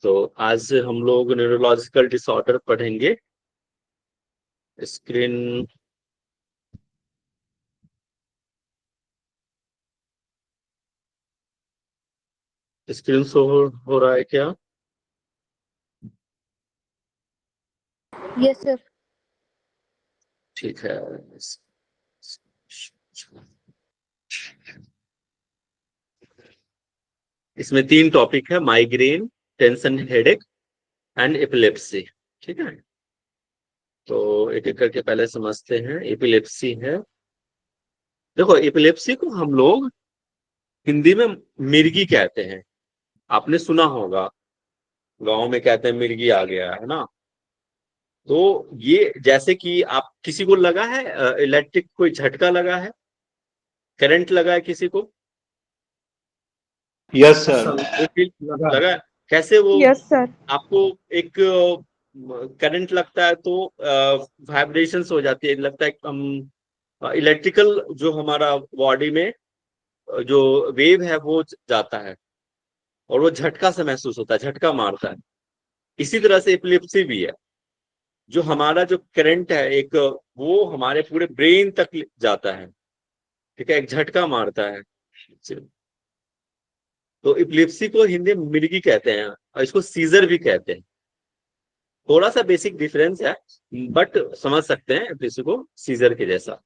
तो आज हम लोग न्यूरोलॉजिकल डिसऑर्डर पढ़ेंगे। स्क्रीन स्क्रीन शो हो रहा है क्या? Yes sir. ठीक है। इसमें 3 टॉपिक है, migraine, tension headache and epilepsy. ठीक है, तो एक एक करके पहले समझते हैं। एपिलेप्सी है, देखो एपिलेप्सी को हम लोग हिंदी में मिर्गी कहते हैं। आपने सुना होगा, गांव में कहते हैं मिर्गी आ गया है ना। तो ये जैसे कि आप किसी को लगा है इलेक्ट्रिक कोई झटका लगा है, करंट लगा है किसी को, यस सर। वो फील लगा है? कैसे वो यस सर। आपको एक करंट लगता है तो वाइब्रेशंस हो जाती है, लगता है हम इलेक्ट्रिकल जो हमारा बॉडी में जो वेव है वो जाता है और वो झटका से महसूस होता है, झटका मारता है। इसी तरह से एपिलेप्सी भी है, जो हमारा जो करंट है एक, वो हमारे पूरे ब्रेन तक जाता है। ठीक है, एक झटका मारता है। तो एपिलेप्सी को हिंदी में मिर्गी कहते हैं और इसको सीजर भी कहते हैं। थोड़ा सा बेसिक डिफरेंस है, बट समझ सकते हैं एपिलेप्सी को सीजर के जैसा।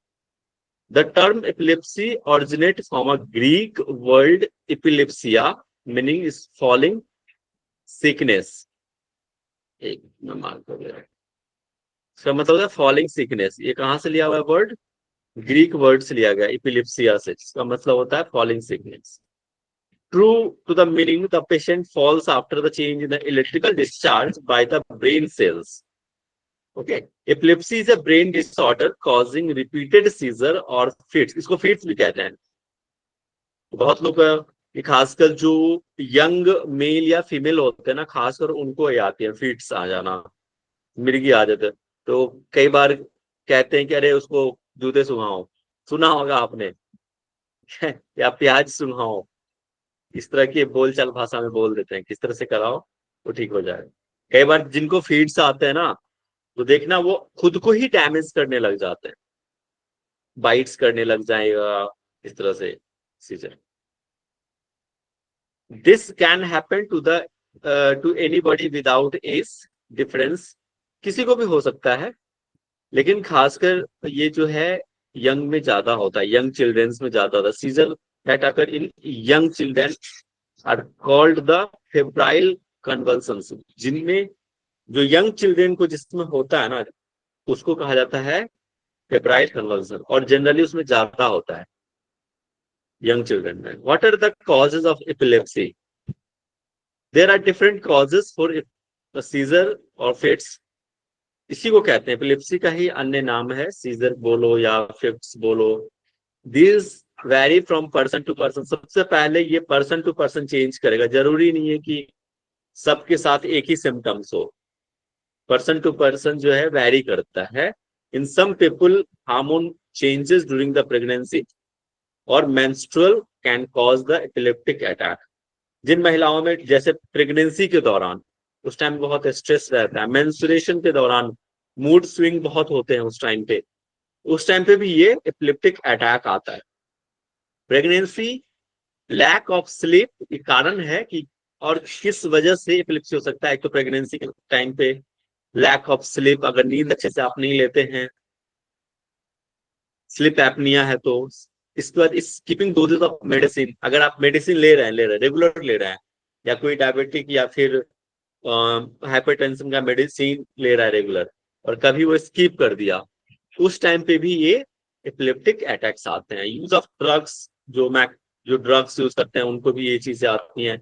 The term epilepsy originate from a Greek word epilepsia, meaning is falling sickness. एक मैं मार्क कर ले रहा हूं। इसका मतलब है फॉलिंग सिकनेस। ये कहाँ से लिया हुआ है वर्ड? ग्रीक वर्ड से लिया गया, एपिलेप्सिया से, जिसका मतलब होता है falling sickness. True to the meaning, the patient falls after the change in the electrical discharge by the brain cells. Okay, epilepsy is a brain disorder causing repeated seizure or fits. इसको fits भी कहते हैं। बहुत लोग ये खासकर जो young mail या फीमेल होते हैं ना, खासकर उनको ये आती है फिट्स आ जाना, मिर्गी आ जाते हैं। तो कई बार कहते हैं कि अरे उसको जूते सुंघाओ, सुना होगा आपने या प्याज सुंघाओ। इस तरह की बोलचाल भाषा में बोल देते हैं, किस तरह से कराओ तो ठीक हो जाए। कई बार जिनको फीड्स आते हैं ना, तो देखना वो खुद को ही डैमेज करने लग जाते हैं, बाइट्स करने लग जाएगा इस तरह से seizure. This can happen to anybody without as difference. किसी को भी हो सकता है, लेकिन खासकर ये जो है यंग में ज्यादा होता है, यंग चिल्ड्रंस में ज्यादा होता है। Seizure that occur in young children are called the febrile convulsions. जिनमें जो यंग चिल्ड्रन को जिसमें होता है ना, उसको कहा जाता है फेब्राइल कन्वल्सन, और जनरली उसमें ज्यादा होता है यंग चिल्ड्रन में। What are the causes of epilepsy? There are different causes for seizure और फिट्स। इसी को कहते हैं, एपिलेप्सी का ही अन्य नाम है, सीजर बोलो या फिट्स बोलो। This vary from person to person. सबसे पहले ये पर्सन टू पर्सन चेंज करेगा, जरूरी नहीं है कि सबके साथ एक ही सिम्टम्स हो। पर्सन टू पर्सन जो है वैरी करता है। In some people hormone changes during the pregnancy और menstrual can cause the epileptic attack. जिन महिलाओं में जैसे प्रेगनेंसी के दौरान, उस टाइम बहुत स्ट्रेस रहता है, मेंस्ट्रुएशन के दौरान मूड स्विंग बहुत होते हैं, उस टाइम पे भी ये एपिलेप्टिक अटैक आता है। प्रेगनेंसी, लैक ऑफ स्लीप ये कारण है कि, और किस वजह से एपिलेप्सी हो सकता है। एक तो प्रेगनेंसी के टाइम पे लैक ऑफ स्लीप, अगर नींद अच्छे से आप नहीं लेते हैं, स्लीप एपनिया है तो। इसके बाद स्कीपिंग डोजेस ऑफ मेडिसिन, अगर आप मेडिसिन ले रहे हैं रेगुलर ले रहे हैं, या कोई डायबिटिक या फिर हाइपरटेंशन का मेडिसिन ले रहा है रेगुलर, और कभी वो स्किप कर दिया, उस टाइम पे भी ये एपिलेप्टिक अटैक्स आते हैं। यूज ऑफ ड्रग्स, जो ड्रग्स यूज करते हैं उनको भी ये चीजें आती हैं।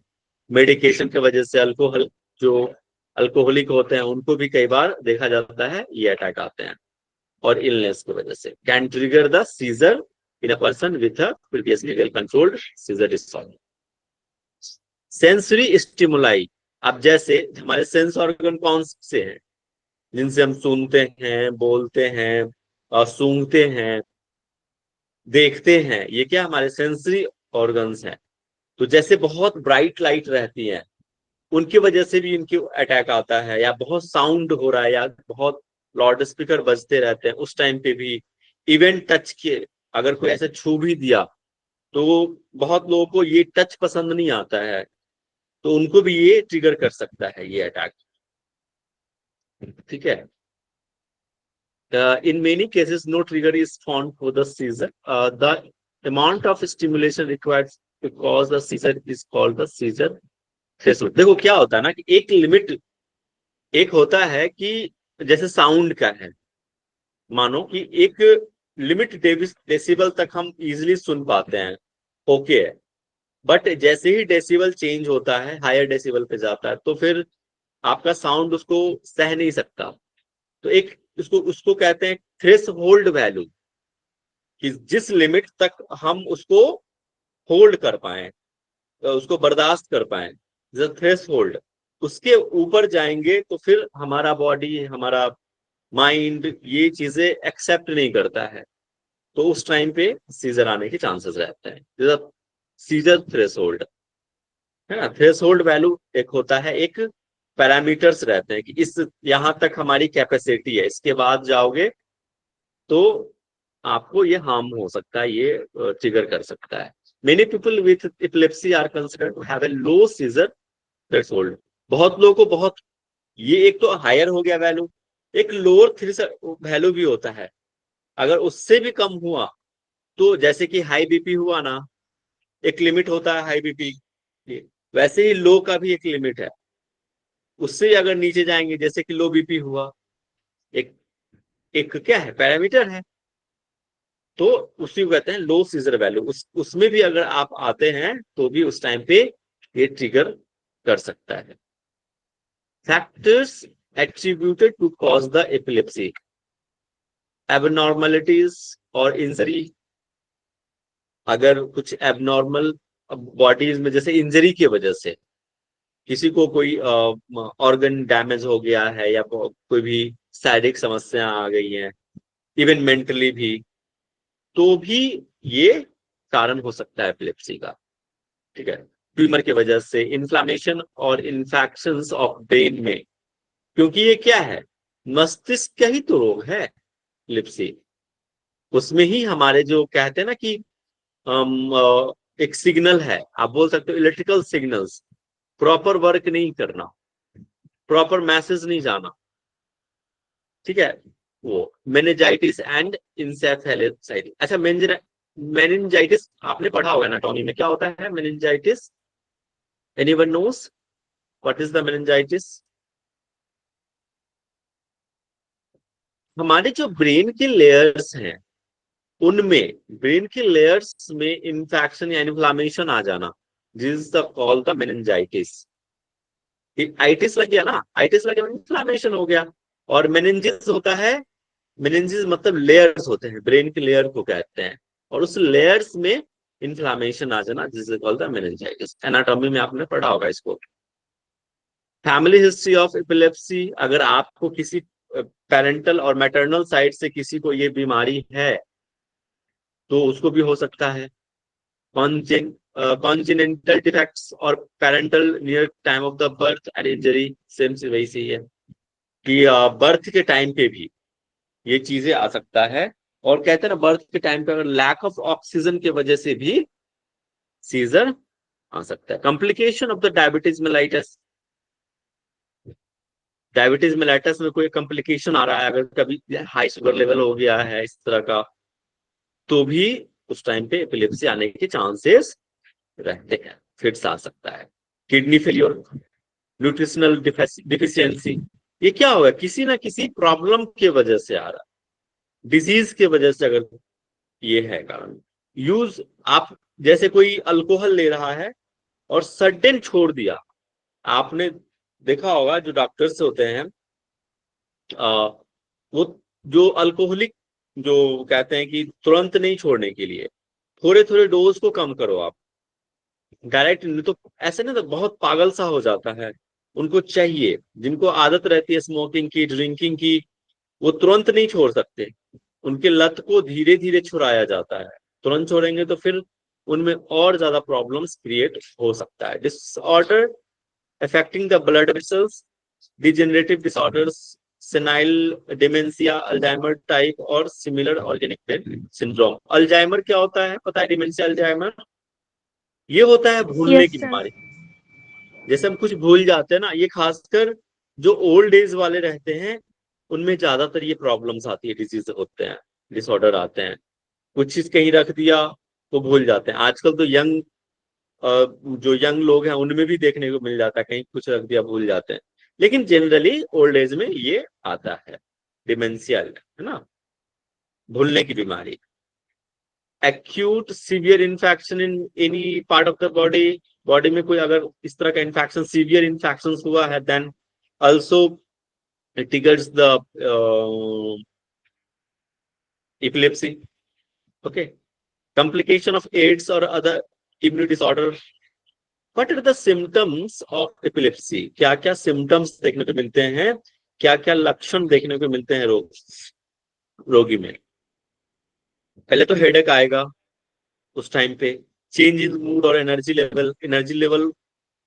मेडिकेशन की वजह से, अल्कोहल, जो अल्कोहलिक होते हैं उनको भी कई बार देखा जाता है ये अटैक आते हैं। और इलनेस की वजह से can trigger the seizure in a person with a previously well controlled scissor disorder. Sensory stimuli, अब जैसे हमारे सेंस ऑर्गन कौन से हैं जिनसे हम सुनते हैं, बोलते हैं और सूंघते हैं, देखते हैं, ये क्या हमारे सेंसरी ऑर्गन्स हैं। तो जैसे बहुत ब्राइट लाइट रहती है, उनकी वजह से भी इनकी अटैक आता है, या बहुत साउंड हो रहा है या बहुत लाउड स्पीकर बजते रहते हैं उस टाइम पे भी, इवन टच के अगर कोई ऐसे छू भी दिया तो बहुत लोगों को ये टच पसंद नहीं आता है, तो उनको भी ये ट्रिगर कर सकता है ये अटैक। ठीक है। In many cases, no trigger is found for the seizure. The amount of stimulation required to cause the seizure is called the seizure threshold. देखो क्या होता है ना कि एक लिमिट, एक होता है कि जैसे साउंड का है, मानो कि एक लिमिट डेसिबल तक हम इजिली सुन पाते हैं, ओके है। बट जैसे ही डेसिबल चेंज होता है, हायर डेसिबल पे जाता है, तो फिर आपका साउंड उसको सह नहीं सकता। तो एक उसको उसको कहते हैं थ्रेश होल्ड वैल्यू, कि जिस लिमिट तक हम उसको होल्ड कर पाए, उसको बर्दाश्त कर पाए, थ्रेश होल्ड, उसके ऊपर जाएंगे तो फिर हमारा बॉडी, हमारा माइंड ये चीजें एक्सेप्ट नहीं करता है, तो उस टाइम पे सीजर आने के चांसेस रहते हैं, जैसे सीजर थ्रेश होल्ड है ना। थ्रेश होल्ड वैल्यू एक होता है, एक पैरामीटर्स रहते हैं कि इस यहां तक हमारी कैपेसिटी है, इसके बाद जाओगे तो आपको ये हार्म हो सकता है, ये ट्रिगर कर सकता है। Many people with epilepsy are considered to have a low seizure threshold. बहुत लोगों को बहुत, ये एक तो हायर हो गया वैल्यू, एक लोअर वैल्यू भी होता है। अगर उससे भी कम हुआ तो जैसे कि हाई बीपी हुआ ना, एक लिमिट होता है हाई बीपी, वैसे ही लो का भी एक लिमिट है। उससे अगर नीचे जाएंगे, जैसे कि लो बीपी हुआ, एक एक क्या है, पैरामीटर है, तो उसी को कहते हैं लो सीजर वैल्यू। उसमें भी अगर आप आते हैं तो भी उस टाइम पे ये ट्रिगर कर सकता है। Factors attributed to cause the epilepsy, abnormalities और इंजरी। अगर कुछ एबनॉर्मल बॉडीज में, जैसे इंजरी की वजह से किसी को कोई ऑर्गन डैमेज हो गया है, या कोई भी शारीरिक समस्या आ गई है, इवन मेंटली भी, तो भी ये कारण हो सकता है एपिलेप्सी का। ठीक है। ट्यूमर की वजह से, इन्फ्लामेशन और इन्फेक्शंस ऑफ ब्रेन में, क्योंकि ये क्या है, मस्तिष्क का ही तो रोग है एपिलेप्सी। उसमें ही हमारे जो कहते हैं ना कि एक सिग्नल है, आप बोल सकते हो इलेक्ट्रिकल सिग्नल्स, प्रॉपर वर्क नहीं करना, प्रॉपर मैसेज नहीं जाना। ठीक है। वो मेनिंजाइटिस एंड इंसेफेलाइटिस। अच्छा, मेनिंजाइटिस आपने पढ़ा होगा एनाटॉमी में, क्या होता है meningitis? Anyone knows what is the meningitis? हमारे जो ब्रेन के लेयर्स हैं, उनमें, ब्रेन के लेयर्स में इंफेक्शन या इन्फ्लामेशन आ जाना, this the call the meningitis. Itis लग गया ना, आइटिस लग गया, इन्फ्लामेशन हो गया। और मेनिंजिस होता है, मेनिंजिस मतलब लेयर्स होते हैं, ब्रेन के लेयर को कहते हैं, और उस लेयर्स में इन्फ्लामेशन आ जाना, this is called the meningitis. Anatomy में आपने पढ़ा होगा इसको। फैमिली हिस्ट्री ऑफ एपिलेप्सी, अगर आपको किसी पेरेंटल और मैटरनल साइड से किसी को ये बीमारी है तो उसको भी हो सकता है। कॉन्जिनेंटल डिफेक्ट्स और parental near time of the birth and injury, same से वही सही है कि बर्थ के टाइम पे भी ये चीजें आ सकता है। और कहते हैं ना, बर्थ के टाइम पे अगर लैक ऑफ ऑक्सीजन की वजह से भी सीजर आ सकता है। Complication of the diabetes mellitus, diabetes mellitus में कोई कॉम्प्लिकेशन आ रहा है, अगर कभी हाई शुगर लेवल हो गया है इस तरह का, तो भी उस टाइम पे एपिलेप्सी आने के चांसेस रहते हैं, फिट्स आ सकता है। किडनी फेलियर, न्यूट्रिशनल डिफिशियंसी, ये क्या होगा, किसी ना किसी प्रॉब्लम की वजह से आ रहा है, डिजीज की वजह से अगर ये है कारण। यूज, आप जैसे कोई अल्कोहल ले रहा है और सडन छोड़ दिया, आपने देखा होगा जो डॉक्टर्स होते हैं, वो जो अल्कोहलिक, जो कहते हैं कि तुरंत नहीं छोड़ने के लिए थोड़े थोड़े डोज को कम करो आप, डायरेक्ट नहीं तो ऐसे ना, तो बहुत पागल सा हो जाता है। उनको चाहिए, जिनको आदत रहती है स्मोकिंग की, ड्रिंकिंग की, वो तुरंत नहीं छोड़ सकते, उनके लत को धीरे धीरे छुड़ाया जाता है। तुरंत छोड़ेंगे तो फिर उनमें और ज्यादा प्रॉब्लम्स क्रिएट हो सकता है, disorder affecting the blood vessels, degenerative disorders, senile dementia, Alzheimer type और similar organic brain syndrome. Alzheimer क्या होता है पता है? डिमेंशिया अल्जाइमर ये होता है भूलने Yes, की sir. बीमारी। जैसे हम कुछ भूल जाते हैं ना, ये खासकर जो ओल्ड एज वाले रहते हैं उनमें ज्यादातर ये प्रॉब्लम्स आती है, डिजीज होते हैं, डिसऑर्डर आते हैं। कुछ चीज कहीं रख दिया तो भूल जाते हैं। आजकल तो यंग जो यंग लोग हैं उनमें भी देखने को मिल जाता है, कहीं कुछ रख दिया भूल जाते हैं। लेकिन जनरली ओल्ड एज में ये आता है, डिमेंशिया है ना, भूलने की बीमारी। Acute severe infection in any part of the body, body में कोई अगर इस तरह का इन्फेक्शन, सीवियर इन्फेक्शन हुआ है, then also it triggers the epilepsy. Okay, complication of AIDS or other immune disorder. What are the symptoms of epilepsy? क्या क्या symptoms देखने को मिलते हैं, क्या क्या लक्षण देखने को मिलते हैं रोगी में? पहले तो हेडेक आएगा उस टाइम पे, चेंज इन मूड और एनर्जी लेवल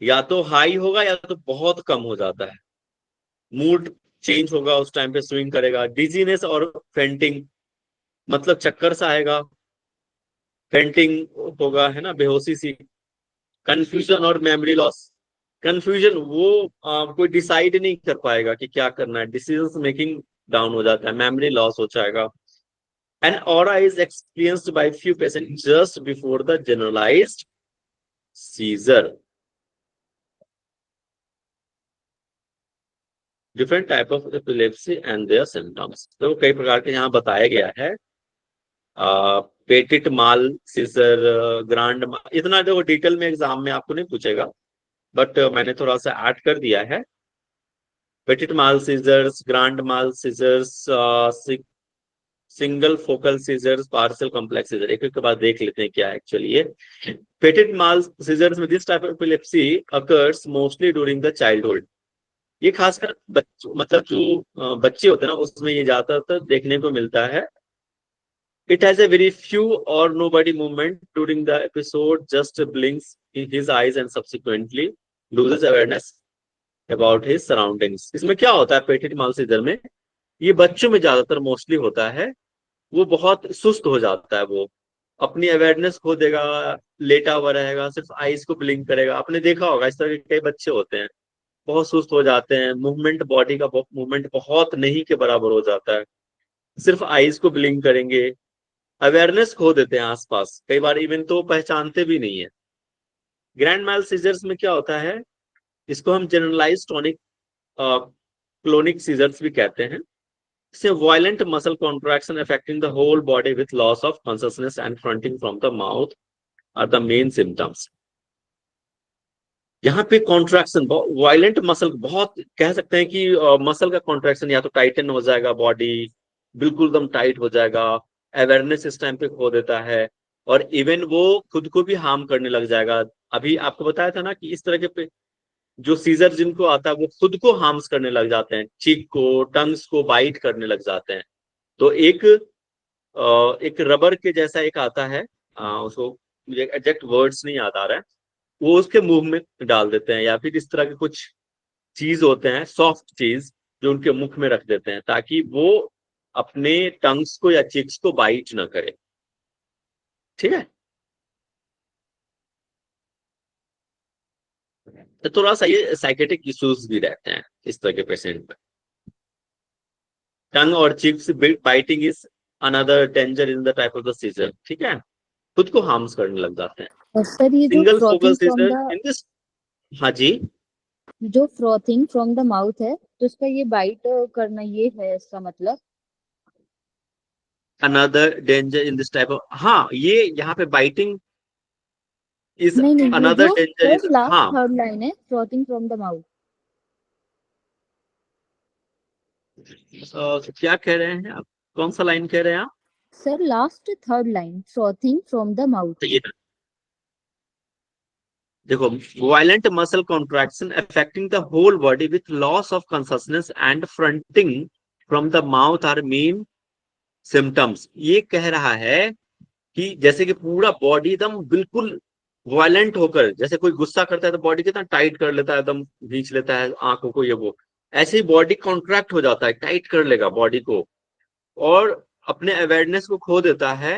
या तो हाई होगा या तो बहुत कम हो जाता है, मूड चेंज होगा उस टाइम पे, स्विंग करेगा। डिजीनेस और फेंटिंग, मतलब चक्कर सा आएगा, फेंटिंग होगा, है ना, बेहोशी सी। कंफ्यूजन और मेमोरी लॉस, कंफ्यूजन वो कोई डिसाइड नहीं कर पाएगा कि क्या करना है, डिसीजन मेकिंग डाउन हो जाता है, मेमोरी लॉस हो जाएगा। An aura is experienced by few patient just before the generalized seizure. Different type of epilepsy and their symptoms, तो कई प्रकार के यहाँ बताया गया है। पेटिट माल सीजर, ग्रांड, इतना देखो डिटेल में एग्जाम में आपको नहीं पूछेगा, बट मैंने थोड़ा सा ऐड कर दिया है। Petit mal seizures, grand mal seizures, single focal seizures, partial complex seizure, एक एक के बाद देख लेते हैं क्या एक्चुअली ये। पेटिट माल सीजर्स में this type of epilepsy occurs mostly during the childhood. ये खासकर मतलब जो बच्चे होते हैं ना उसमें ये ज्यादातर देखने को मिलता है। It has a very few or nobody movement during the episode, just blinks in his eyes and subsequently loses awareness about his surroundings. इसमें क्या होता है पेटिट माल सीजर में, ये बच्चों में ज्यादातर मोस्टली होता है। वो बहुत सुस्त हो जाता है, वो अपनी अवेयरनेस खो देगा, लेटा हुआ रहेगा, सिर्फ आईज को ब्लिंक करेगा। आपने देखा होगा इस तरह के कई बच्चे होते हैं, बहुत सुस्त हो जाते हैं, मूवमेंट, बॉडी का मूवमेंट बहुत नहीं के बराबर हो जाता है, सिर्फ आईज को ब्लिंक करेंगे, अवेयरनेस खो देते हैं आसपास, कई बार इवन तो पहचानते भी नहीं है। ग्रैंड माल सीजर्स में क्या होता है, इसको हम जनरलाइज टॉनिक क्लोनिक सीजर्स भी कहते हैं। इससे violent muscle contraction affecting the whole body with loss of consciousness and fronting from the mouth are the main symptoms. यहाँ पे कॉन्ट्रैक्शन, वायलेंट मसल, बहुत कह सकते हैं कि मसल का कॉन्ट्रैक्शन, या तो टाइटन हो जाएगा बॉडी, बिल्कुल एकदम टाइट हो जाएगा, अवेयरनेस इस टाइम पे खो देता है, और इवन वो खुद को भी हार्म करने लग जाएगा। अभी आपको बताया था ना कि इस तरह के जो सीजर जिनको आता है वो खुद को हार्म्स करने लग जाते हैं, चीक को, टंग्स को बाइट करने लग जाते हैं। तो एक रबर के जैसा एक आता है, उसको मुझे एग्जैक्ट वर्ड्स नहीं याद आ रहा है, वो उसके मुंह में डाल देते हैं, या फिर इस तरह के कुछ चीज होते हैं, सॉफ्ट चीज, जो उनके मुख में रख देते हैं ताकि वो अपने टंग्स को या चिक्स को बाइट ना करे। ठीक है, तो थोड़ा सा ये साइकेटिक इश्यूज भी रहते हैं इस तरह के पेशेंट में। टंग और cheeks biting is another danger in the type of the seizure. ठीक है, खुद को हार्म्स करने लग जाते हैं। और सर ये जो single focal frothing from seizure the in this, हाँ जी, जो फ्रॉथिंग फ्रॉम द माउथ है, तो इसका ये बाइट करना ये है इसका मतलब? Another danger in this type of, हाँ ये यहाँ पे बाइटिंग इज नहीं नहीं, ये अनदर जो डेंजर सर इज, लास्ट हाँ। थर्ड लाइन है, फ्रॉथिंग फ्रॉम द माउथ। क्या कह रहे हैं आप, कौन सा लाइन कह रहे हैं आप? Sir last third line, frothing from the mouth. तो ये देखो, violent muscle contraction affecting the whole body with loss of consciousness and fronting from the mouth are main symptoms. ये कह रहा है कि जैसे कि पूरा बॉडी एकदम बिल्कुल वायलेंट होकर, जैसे कोई गुस्सा करता है तो बॉडी कितना टाइट कर लेता है, एकदम खींच लेता है आंखों को, ये वो, ऐसे ही बॉडी कॉन्ट्रैक्ट हो जाता है, टाइट कर लेगा बॉडी को, और अपने अवेयरनेस को खो देता है।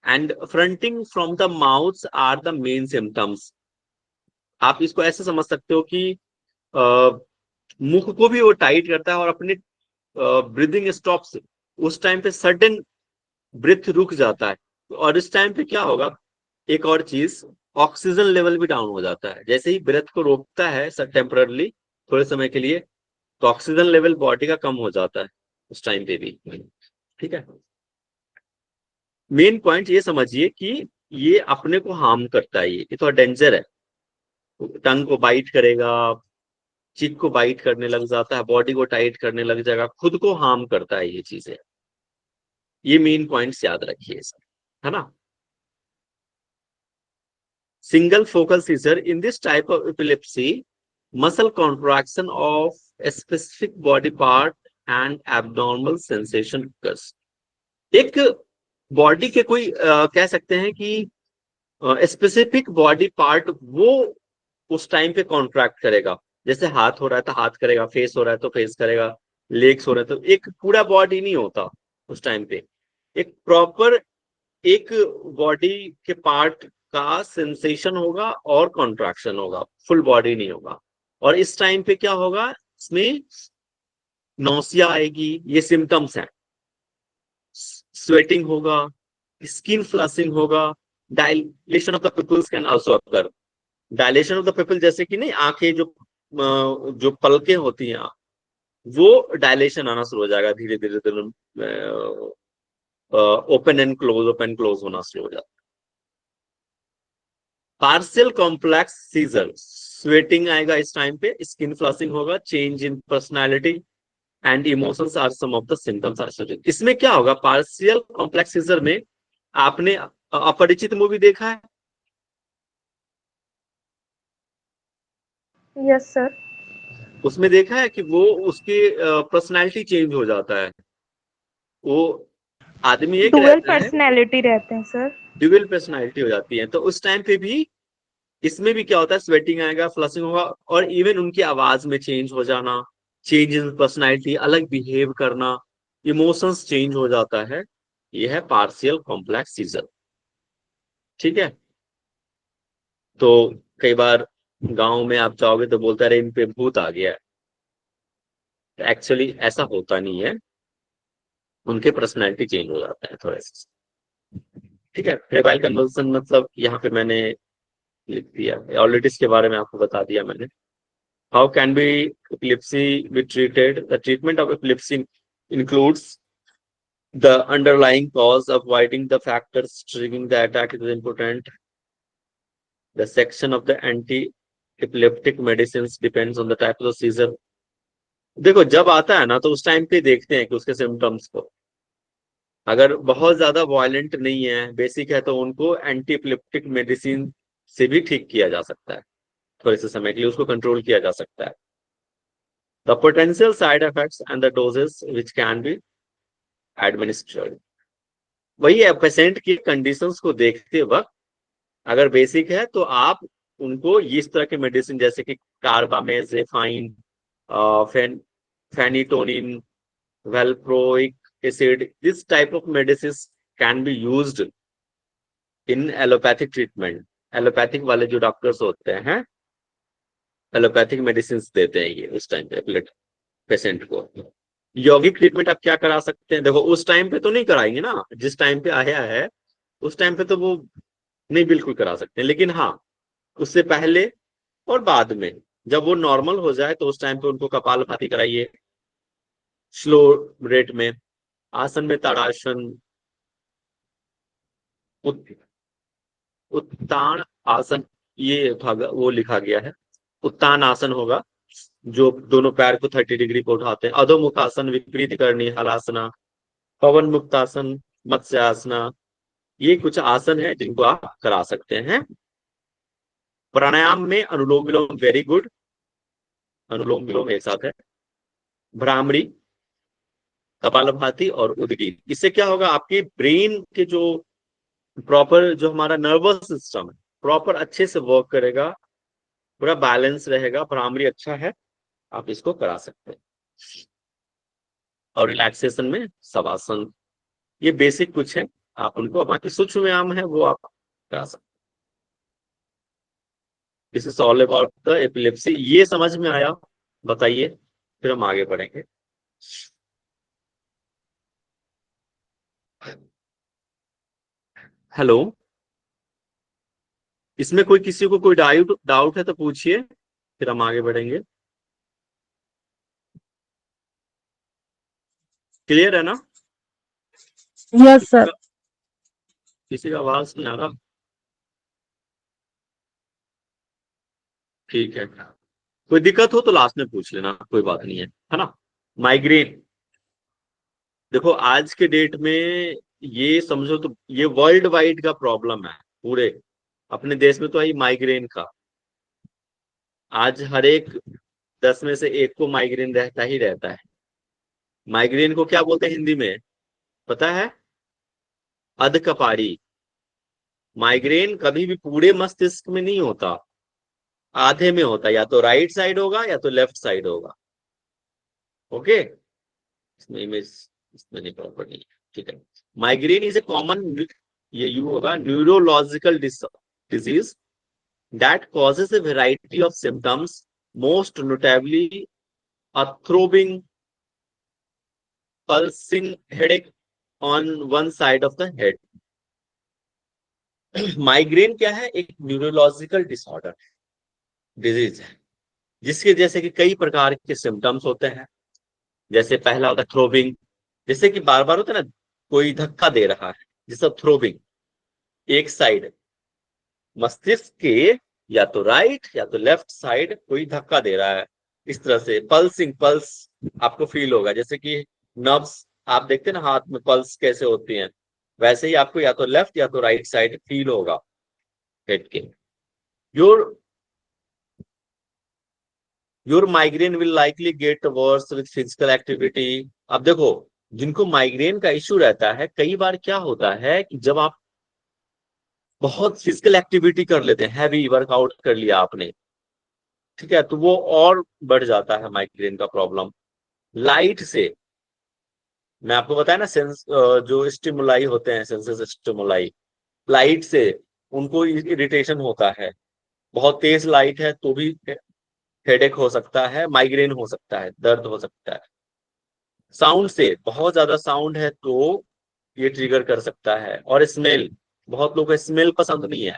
And fronting from the mouth are the main symptoms. आप इसको ऐसे समझ सकते हो कि मुख को भी वो टाइट करता है, और अपने ब्रीदिंग स्टॉप्स, उस टाइम पे सडन ब्रीथ रुक जाता है। और इस टाइम पे क्या होगा, एक और चीज, ऑक्सीजन लेवल भी डाउन हो जाता है। जैसे ही ब्रेथ को रोकता है सर टेम्पररली, थोड़े समय के लिए, तो ऑक्सीजन लेवल बॉडी का कम हो जाता है उस टाइम पे भी। ठीक है, मेन पॉइंट ये समझिए कि ये अपने को हार्म करता है, ये थोड़ा डेंजर है। टंग को बाइट करेगा, चीक को बाइट करने लग जाता है, बॉडी को टाइट करने लग जाएगा, खुद को हार्म करता है ये चीजें। ये मेन पॉइंट्स याद रखिए सर, है ना। Single focal seizure. In this type of epilepsy, muscle contraction of a specific body part and abnormal sensation occurs. एक बॉडी के कोई कह सकते हैं कि स्पेसिफिक बॉडी पार्ट वो उस टाइम पे कॉन्ट्रैक्ट करेगा। जैसे हाथ हो रहा है तो हाथ करेगा, फेस हो रहा है तो फेस करेगा, लेग्स हो रहा है तो, एक पूरा बॉडी नहीं होता उस टाइम पे, एक प्रॉपर एक बॉडी के पार्ट का सेंसेशन होगा और कॉन्ट्रैक्शन होगा, फुल बॉडी नहीं होगा। और इस टाइम पे क्या होगा, इसमें नौसिया आएगी, ये सिम्टम्स हैं। स्वेटिंग होगा, स्किन फ्लशिंग होगा, dilation of the pupils can also occur. Dilation of the pupil, जैसे कि नहीं, आंखें जो पलकें होती हैं, वो डायलेशन आना शुरू हो जाएगा धीरे धीरे धीरे, ओपन एंड क्लोज होना शुरू हो जाता है। पार्शियल कॉम्प्लेक्स सीजर, स्वेटिंग आएगा इस टाइम पे, स्किन फ्लशिंग होगा, change in personality and emotions are some of the symptoms associated. इसमें क्या होगा, पार्शियल कॉम्प्लेक्स सीजर में, आपने अपरिचित मूवी देखा है? Yes sir. उसमें देखा है कि वो उसकी पर्सनालिटी चेंज हो जाता है, वो आदमी एक डुअल रहता है, पर्सनैलिटी रहते हैं सर। ड्यूअल पर्सनालिटी हो जाती है। तो उस टाइम पे भी, इसमें भी क्या होता है, स्वेटिंग आएगा, फ्लशिंग होगा, और इवन उनकी आवाज में चेंज हो जाना, चेंज इन पर्सनालिटी, अलग बिहेव करना, इमोशंस चेंज हो जाता है। यह है पार्शियल कॉम्प्लेक्स सीजर। ठीक है, तो कई बार गांव में आप जाओगे तो बोलता रहे इन पे भूत आ गया है, एक्चुअली ऐसा होता नहीं है, उनके पर्सनैलिटी चेंज हो जाता है थोड़े से। ठीक है, फेबाइल कन्वर्सन मतलब यहाँ पे मैंने लिख दिया, ऑलरेडी इसके बारे में आपको बता दिया मैंने। How can be epilepsy be treated? The treatment of epilepsy includes the underlying cause, avoiding the factors triggering the attack is important. The section of the anti-epileptic medicines depends on the type of the seizure. देखो, जब आता है ना तो उस time पे देखते हैं कि उसके सिम्टम्स को, अगर बहुत ज्यादा वायलेंट नहीं है, बेसिक है, तो उनको एंटी एपिलेप्टिक मेडिसिन से भी ठीक किया जा सकता है, थोड़े से समय के लिए उसको कंट्रोल किया जा सकता है। The potential side effects and the doses which can be administered, वही है, पेशेंट की कंडीशंस को देखते वक्त, अगर बेसिक है तो आप उनको इस तरह के मेडिसिन, जैसे कि carbamazepine, phen phenytoin, valproic acid, this type of medicine can be used in allopathic treatment. Allopathic वाले जो डॉक्टर्स होते हैं, एलोपैथिक मेडिसिन देते हैं ये उस टाइम पे पेशेंट को। यौगिक ट्रीटमेंट आप क्या करा सकते हैं, देखो उस टाइम पे तो नहीं कराएंगे ना, जिस टाइम पे आया है उस टाइम पे तो वो नहीं बिल्कुल करा सकते, लेकिन हाँ, उससे पहले और बाद में, जब वो नॉर्मल हो जाए तो उस टाइम पे उनको कपालभाति कराइए, स्लो रेट में, आसन में ताड़ासन, उत- उत्तान आसन, ये भाग वो लिखा गया है, उत्तान आसन होगा, जो दोनों पैर को 30 डिग्री पे उठाते हैं। अधोमुख आसन, विपरीत करनी हलासना, पवन मुक्त आसन, मत्स्य आसना, ये कुछ आसन है जिनको आप करा सकते हैं। प्राणायाम में अनुलोम विलोम वेरी गुड, अनुलोम विलोम एक साथ है, भ्रामरी, कपालभाति और उदगीर। इससे क्या होगा, आपके ब्रेन के जो प्रॉपर, जो हमारा नर्वस सिस्टम है, प्रॉपर अच्छे से वर्क करेगा, पूरा बैलेंस रहेगा, भ्रामरी अच्छा है, आप इसको करा सकते हैं। और रिलैक्सेशन में शवासन, ये बेसिक कुछ है, आप उनको, बाकी सूक्ष्म व्यायाम है वो आप करा सकते हैं। This is all about the epilepsy. ये समझ में आया? बताइए, फिर हम आगे बढ़ेंगे। हेलो, इसमें कोई किसी को कोई डाउट डाउट है तो पूछिए, फिर हम आगे बढ़ेंगे। क्लियर है ना? यस किसी सर। का किसी का आवाज नहीं आ रहा? ठीक है, कोई दिक्कत हो तो लास्ट में पूछ लेना, कोई बात नहीं है ना? माइग्रेन, देखो आज के डेट में ये समझो तो ये वर्ल्ड वाइड का प्रॉब्लम है पूरे, अपने देश में तो है माइग्रेन का। आज हर एक 10 में से एक को माइग्रेन रहता ही रहता है। माइग्रेन को क्या बोलते हैं हिंदी में, पता है? अधकपाड़ी। माइग्रेन कभी भी पूरे मस्तिष्क में नहीं होता, आधे में होता है, या तो राइट साइड होगा या तो लेफ्ट साइड होगा। ओके, इसमें इमेज इसमें नहीं प्रॉपर नहीं है, ठीक है। माइग्रेन इज ए कॉमन, ये यू होगा, neurological disease that causes a variety of symptoms, most notably a throbbing, pulsing headache on one side of the head. Migraine क्या है? एक न्यूरोलॉजिकल डिसऑर्डर डिजीज है, जिसके जैसे कि कई प्रकार के सिम्टम्स होते हैं। जैसे पहला होता है थ्रोबिंग, जैसे कि बार बार होता है ना, कोई धक्का दे रहा है, जिसका थ्रोबिंग, एक साइड मस्तिष्क के, या तो राइट या तो लेफ्ट साइड कोई धक्का दे रहा है, इस तरह से। पल्सिंग, पल्स आपको फील होगा, जैसे कि नर्व्स आप देखते हैं ना हाथ में पल्स कैसे होती हैं, वैसे ही आपको या तो लेफ्ट या तो राइट साइड फील होगा हेड के। Your your migraine will likely get versed with physical activity. अब देखो, जिनको माइग्रेन का इश्यू रहता है, कई बार क्या होता है कि जब आप बहुत फिजिकल एक्टिविटी कर लेते हैं, हैवी वर्कआउट कर लिया आपने, ठीक है, तो वो और बढ़ जाता है माइग्रेन का प्रॉब्लम। लाइट से, मैं आपको बताया ना, सेंस जो स्टिमुलाई होते हैं, सेंसेस स्टिमुलाई, लाइट से उनको इरिटेशन होता है। बहुत तेज लाइट है तो भी हेडेक हो सकता है, माइग्रेन हो सकता है, दर्द हो सकता है। साउंड से, बहुत ज्यादा साउंड है तो ये ट्रिगर कर सकता है। और स्मेल, बहुत लोगों को स्मेल पसंद नहीं है,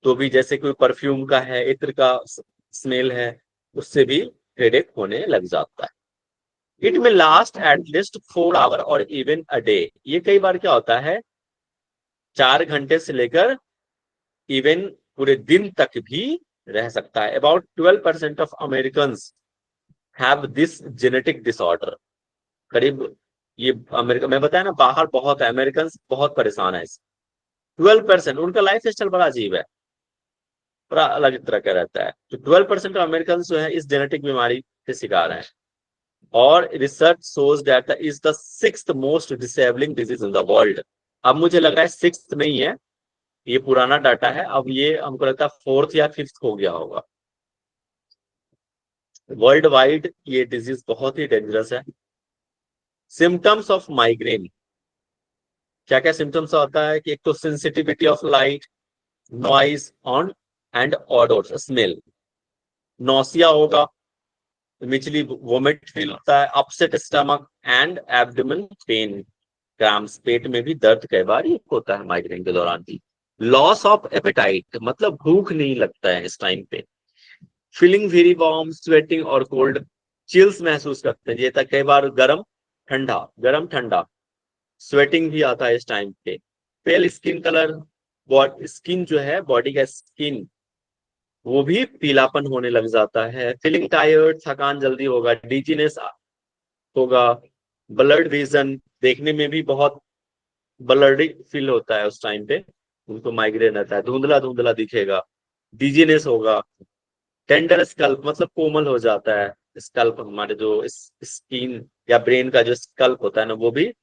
तो भी जैसे कोई परफ्यूम का है, इत्र का स्मेल है, उससे भी हेडेक होने लग जाता है। इट में लास्ट एट लीस्ट 4 आवर और इवन अ डे। ये कई बार क्या होता है, 4 घंटे से लेकर इवन पूरे दिन तक भी रह सकता है। About 12% of American have this genetic disorder. करीब, ये अमेरिका में बताया ना, बाहर बहुत है, अमेरिकन बहुत परेशान है इससे। 12%, उनका लाइफ स्टाइल बड़ा अजीब है, बड़ा अलग तरह का रहता है। तो 12% अमेरिकन जो है इस जेनेटिक बीमारी के शिकार हैं। और research shows that is the 6th most disabling disease in the world. अब मुझे लग रहा है 6th नहीं है, ये पुराना डाटा है, अब ये हमको लगता है 4th या 5th हो गया होगा। वर्ल्ड वाइड ये डिजीज बहुत ही डेंजरस है। सिम्टम्स ऑफ माइग्रेन, क्या क्या सिम्टम्स होता है कि एक तो sensitivity of light, noise on and odour, smell, nausea होगा, मिचली वोमिट फील होता है, upset stomach and abdomen pain, cramps, पेट में भी दर्द कई बार ही होता है माइग्रेन के दौरान भी। लॉस ऑफ एपेटाइट, मतलब भूख नहीं लगता है इस टाइम पे। फीलिंग वेरी वार्म, स्वेटिंग और कोल्ड, चिल्स महसूस करते हैं, ये तक कई बार गर्म ठंडा, स्वेटिंग भी आता है इस टाइम पे। पेल स्किन कलर, स्किन जो है, बॉडी का स्किन, वो भी पीलापन होने लग जाता है। फीलिंग टायर्ड, थकान जल्दी होगा, डिजीनेस होगा, ब्लड विजन, देखने में भी बहुत ब्लडी फील होता है उस टाइम पे, उनको माइग्रेन रहता है, धुंधला धुंधला दिखेगा, डिजीनेस होगा। टेंडर स्कल्प, मतलब कोमल हो जाता है स्कल्प, हमारे जो स्किन या ब्रेन का जो स्कल्प होता है ना, वो भी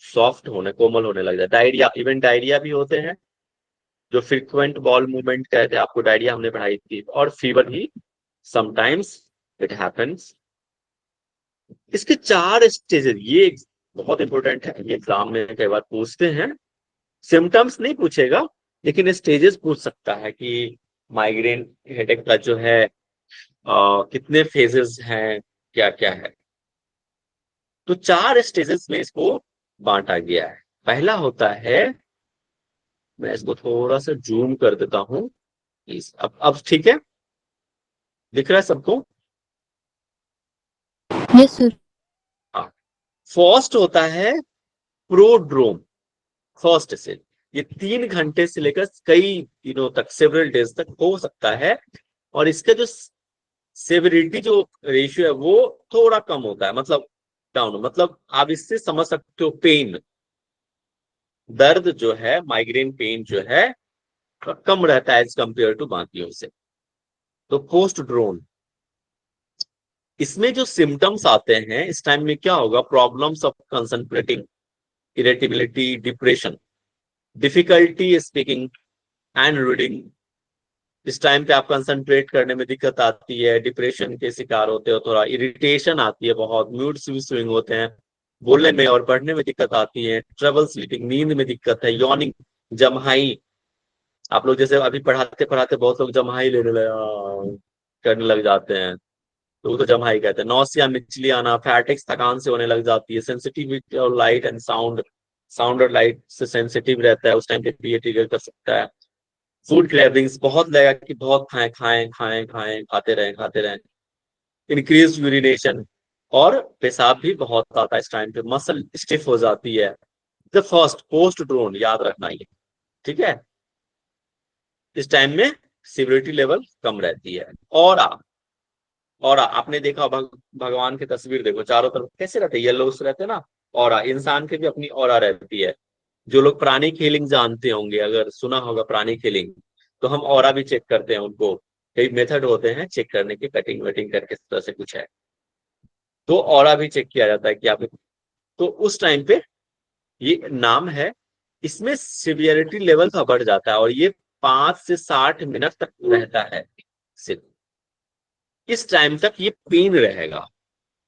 सॉफ्ट होने, कोमल होने लग जाता है। डायरिया, इवन डायरिया भी होते हैं, जो फ्रीक्वेंट बॉल मूवमेंट कहते हैं, आपको डायरिया हमने पढ़ाई थी, और फीवर भी समटाइम्स इट हैपेंस। इसके 4 स्टेजेस, ये बहुत इंपॉर्टेंट है, ये एग्जाम में कई बार पूछते हैं। सिम्टम्स नहीं पूछेगा, लेकिन स्टेजेस पूछ सकता है कि माइग्रेन हेडेक का जो है कितने फेजेस हैं, क्या क्या है। तो 4 स्टेजेस में इसको बांटा गया है। पहला होता है, मैं इसको थोड़ा सा जूम कर देता हूं, अब ठीक है, दिख रहा है सबको? Yes sir. हाँ। फर्स्ट होता है प्रोड्रोम, फर्स्ट से, ये 3 घंटे से लेकर कई दिनों तक, सेवरल डेज तक हो सकता है। और इसका जो सेवरिटी जो रेशियो है वो थोड़ा कम होता है, मतलब डाउन, मतलब आप इससे समझ सकते हो पेन, दर्द जो है, माइग्रेन पेन जो है कम रहता है एज कंपेयर टू बाकियों से। तो पोस्ट ड्रोन, इसमें जो सिम्टम्स आते हैं इस टाइम में क्या होगा, problems of concentrating, irritability, depression, difficulty speaking and reading. इस टाइम पे आप कंसंट्रेट करने में दिक्कत आती है, डिप्रेशन के शिकार होते हो, थोड़ा इरिटेशन आती है, बहुत मूड स्विंग होते हैं, बोलने में और पढ़ने में दिक्कत आती है, ट्रबल स्लीपिंग, नींद में दिक्कत है, यॉर्निंग, जम्हाई। आप लोग जैसे अभी पढ़ाते पढ़ाते बहुत लोग जम्हाई लेने लगे, करने लग जाते हैं, तो वो तो जम्हाई कहते हैं। नौसिया, मिचली आना, फैटिक्स, थकान से होने लग जाती है, सेंसिटिविटी और लाइट एंड साउंड, साउंड और लाइट से सेंसिटिव रहता है, उस टाइम पे भी ये ट्रिगर कर सकता है। फूड क्रेविंग्स, बहुत लगेगा कि बहुत खाएं खाएं खाएं खाएं, खाते रहें खाते रहें। इंक्रीज यूरिनेशन, और पेशाब भी बहुत आता है इस टाइम पे, मसल स्टिफ हो जाती है। द फर्स्ट पोस्ट ड्रोन, याद रखना ये, ठीक है। इस टाइम में सिविरिटी लेवल कम रहती है। और आपने देखा भगवान की तस्वीर देखो, चारों तरफ कैसे रहते हैं, येलो रहते हैं ना। और इंसान की भी अपनी ऑरा रहती है। जो लोग प्राणिक हीलिंग जानते होंगे, अगर सुना होगा प्राणिक हीलिंग, तो हम ऑरा भी चेक करते हैं उनको, कई मेथड होते हैं चेक करने के, कटिंग वटिंग करके इस तरह से कुछ है, तो ऑरा भी चेक किया जाता है कि आप, तो उस टाइम पे ये नाम है। इसमें सिवियरिटी लेवल का बढ़ जाता है, और ये 5 से 60 मिनट तक रहता है सिर्फ। इस टाइम तक ये पेन रहेगा,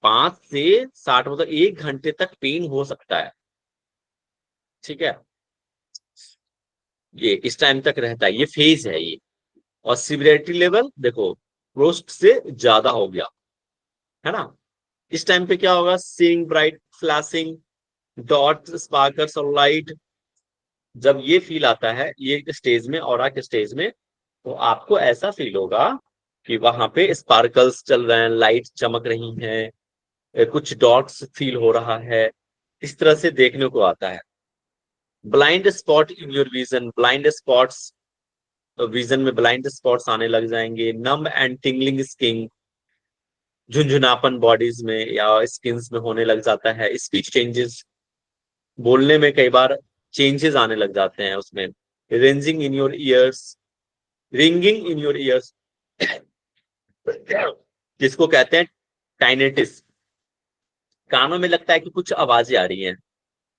5 से 60, मतलब 1 घंटे तक पेन हो सकता है, ठीक है। ये इस टाइम तक रहता है, ये फेज है ये। और सिवियरिटी लेवल देखो, रोस्ट से ज्यादा हो गया, है ना। इस टाइम पे क्या होगा, सीइंग ब्राइट, फ्लैशिंग, डॉट, स्पार्कर्स और लाइट। जब ये फील आता है ये स्टेज में, ऑरा के स्टेज में, तो आपको ऐसा फील होगा कि वहां पे स्पार्कल्स चल रहे हैं, लाइट चमक रही हैं, कुछ डॉट्स फील हो रहा है, इस तरह से देखने को आता है। Blind spot in your vision, blind spots, vision में ब्लाइंड स्पॉट्स आने लग जाएंगे। नम एंड टिंगलिंग स्किन, झुंझुनापन बॉडीज में या स्किन्स में होने लग जाता है। स्पीच चेंजेस, बोलने में कई बार चेंजेस आने लग जाते हैं उसमें। Ranging in your ears, ringing in your ears, जिसको कहते हैं टाइनेटिस, कानों में लगता है कि कुछ आवाजें आ रही हैं,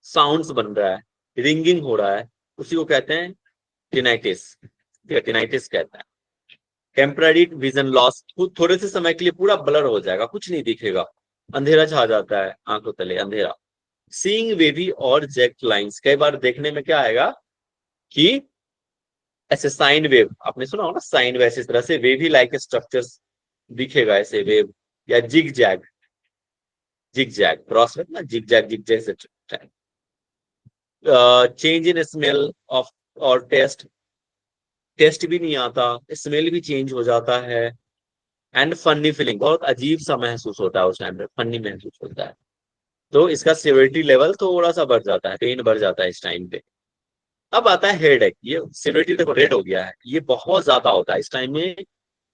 साउंड्स बन रहा है, रिंगिंग हो रहा है, उसी को कहते हैं टिनाइटिस, टिनाइटिस कहते हैं। टेम्पररी विजन लॉस, थोड़े से समय के लिए पूरा ब्लर हो जाएगा, कुछ नहीं दिखेगा, अंधेरा छा जाता है, आंखों तले अंधेरा। सीइंग वेवी और जेट लाइंस, कई बार देखने में क्या आएगा कि ऐसे साइन वेव, आपने सुना होगा ना साइन वेव, इस तरह से वेवी लाइक स्ट्रक्चर्स दिखेगा, ऐसे वेव, या zigzag, zigzag cross ना, zigzag, zigzag. Change in smell of और टेस्ट, टेस्ट भी नहीं आता, स्मेल भी चेंज हो जाता है। एंड फनी फीलिंग, बहुत अजीब सा महसूस होता है उस टाइम पे, फनी महसूस होता है। तो इसका सिविरिटी लेवल थोड़ा सा बढ़ जाता है, पेन बढ़ जाता है इस टाइम पे। अब आता है हेड एक, ये सिविरिटी देखो रेड हो गया है, ये बहुत ज्यादा होता है इस टाइम में,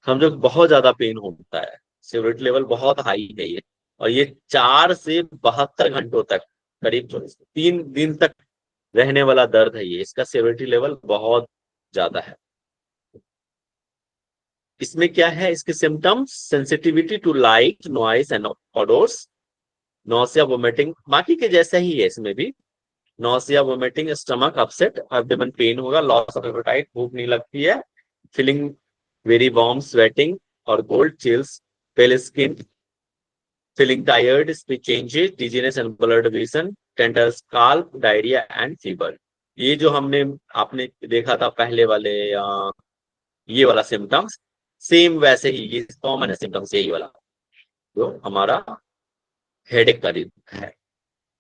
समझो बहुत ज्यादा पेन होता है, सिविरिटी लेवल बहुत हाई है ये। और ये 4 से 72 घंटों तक, करीब 3 दिन तक रहने वाला दर्द है ये, इसका सिविरिटी लेवल बहुत ज्यादा है। इसमें क्या है, इसके symptoms, sensitivity to light, noise and odours, nausea, vomiting, बाकी के जैसा ही है इसमें भी। Nausea, vomiting, stomach upset, abdomen pain होगा, लॉस ऑफ एपेटाइट, भूख नहीं लगती है, फीलिंग वेरी वार्म, स्वेटिंग और cold, chills, pale skin, feeling tired, speech changes, dizziness and blurred vision, tender scalp, diarrhea and fever। ये जो हमने आपने देखा था पहले वाले ये वाला सिम्टम्स, सेम वैसे ही ये कॉमन है सिम्टम्स, यही वाला जो हमारा हेडेक का है,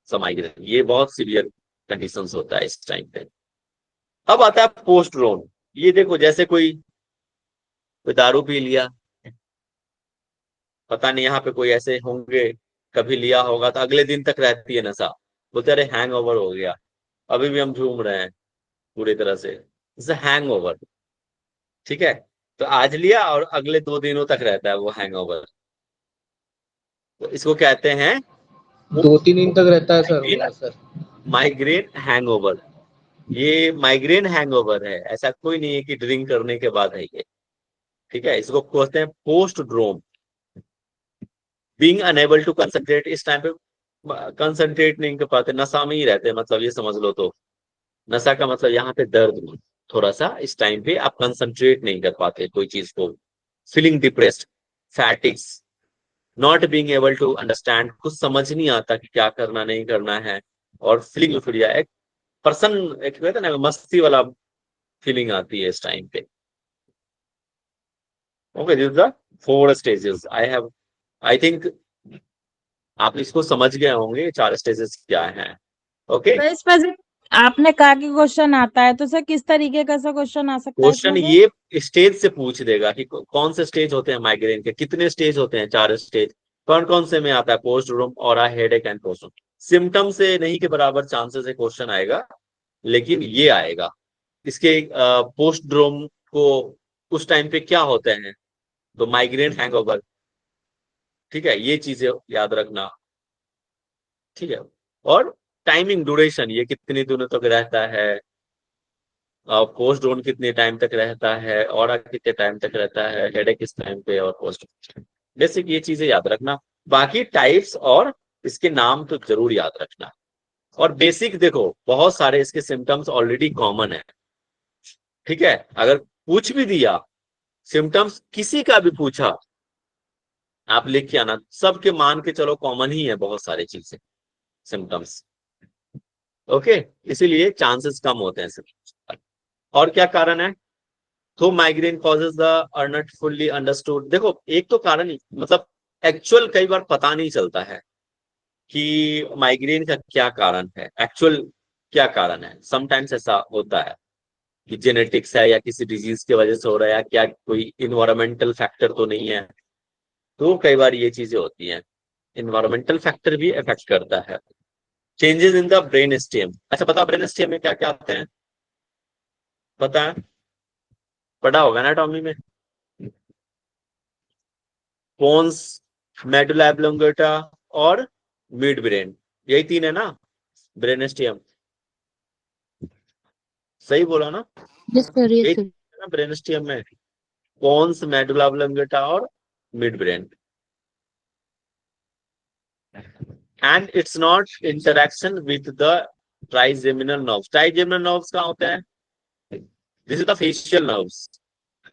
माइग्रेन, ये बहुत सीवियर कंडीशंस होता है इस टाइम पे। अब आता है पोस्ट ड्रोन। ये देखो जैसे कोई दारू पी लिया, पता नहीं यहाँ पे कोई ऐसे होंगे कभी लिया होगा, तो अगले दिन तक रहती है नशा, बोलते अरे हैंग ओवर हो गया, अभी भी हम झूम रहे हैं पूरी तरह से, जैसे हैंग ओवर। ठीक है, तो आज लिया और अगले 2 दिनों तक रहता है वो हैंग ओवर, तो इसको कहते हैं 2-3 दिन तक रहता है सर। Migraine hangover. ये माइग्रेन हैंगओवर है, ऐसा कोई नहीं है कि ड्रिंक करने के बाद है ये। ठीक है, इसको कहते हैं postdrome. Being unable to concentrate, इस टाइम पे कंसंट्रेट नहीं कर पाते, नशा में ही रहते हैं, मतलब ये समझ लो। तो नशा का मतलब यहाँ पे दर्द, थोड़ा सा इस टाइम पे आप कंसंट्रेट नहीं कर पाते कोई चीज को। Feeling depressed, fatigue, not being able to understand, कुछ समझ नहीं आता कि क्या करना नहीं करना है, और फीलिंग यूफोरिया, एक पर्सन, एक कहते हैं ना मस्ती वाला फीलिंग आती है इस टाइम पे। Okay, this the 4 stages I have, I think आप इसको समझ गए होंगे 4 स्टेजेस क्या हैं। ओके, तो इसमें से आपने कहा कि क्वेश्चन आता है, तो सर किस तरीके का सा क्वेश्चन आ सकता है क्वेश्चन इसमें से? ये स्टेज से पूछ देगा कि कौन से स्टेज होते हैं माइग्रेन के, कितने स्टेज होते हैं, 4 स्टेज, कौन कौन से में आता है, postdrome, aura, headache and post. Symptom से नहीं के बराबर चांसेस है क्वेश्चन आएगा, लेकिन ये आएगा। इसके पोस्ट ड्रोम को उस टाइम पे क्या होते हैं, तो माइग्रेन हैंगओवर। ठीक है, ये चीजें याद रखना। ठीक है, और टाइमिंग, ड्यूरेशन, ये कितने दिनों तक रहता है, पोस्ट ड्रोन कितने टाइम तक रहता है, और कितने टाइम तक रहता है, हेडेक किस टाइम पे, और पोस्ट, बेसिक ये चीजें याद रखना। बाकी टाइप्स और इसके नाम तो जरूर याद रखना। और बेसिक देखो, बहुत सारे इसके सिम्टम्स ऑलरेडी कॉमन है। ठीक है, अगर पूछ भी दिया सिम्टम्स, किसी का भी पूछा, आप लिख के आना, सबके मान के चलो कॉमन ही है बहुत सारी चीजें, सिम्टम्स। ओके, इसीलिए चांसेस कम होते हैं सिर्फ। और क्या कारण है, तो migraine causes the are not fully understood. देखो एक तो कारण मतलब एक्चुअल कई बार पता नहीं चलता है कि माइग्रेन का क्या कारण है, एक्चुअल क्या कारण है। समटाइम्स ऐसा होता है कि जेनेटिक्स है, या किसी डिजीज की वजह से हो रहा है, या क्या कोई इन्वायरमेंटल फैक्टर तो नहीं है, तो कई बार ये चीजें होती हैं। इन्वायरमेंटल फैक्टर भी इफेक्ट करता है। Changes in the brain stem, अच्छा पता ब्रेन स्टेम में क्या क्या आते हैं, पता है, पढ़ा होगा ना एनाटॉमी में। पोन्स, मेडुला ऑब्लोंगेटा और मिड ब्रेन, यही 3 है ना ब्रेन स्टेम, सही बोला ना, Yes sir, yes यही sir. है ना ब्रेन स्टेम में, पोन्स, मेडुला ऑब्लोंगेटा और mid brain. And it's not interaction with the trigeminal nerves. Trigeminal nerves कहाँ होते हैं, this is the facial nerves,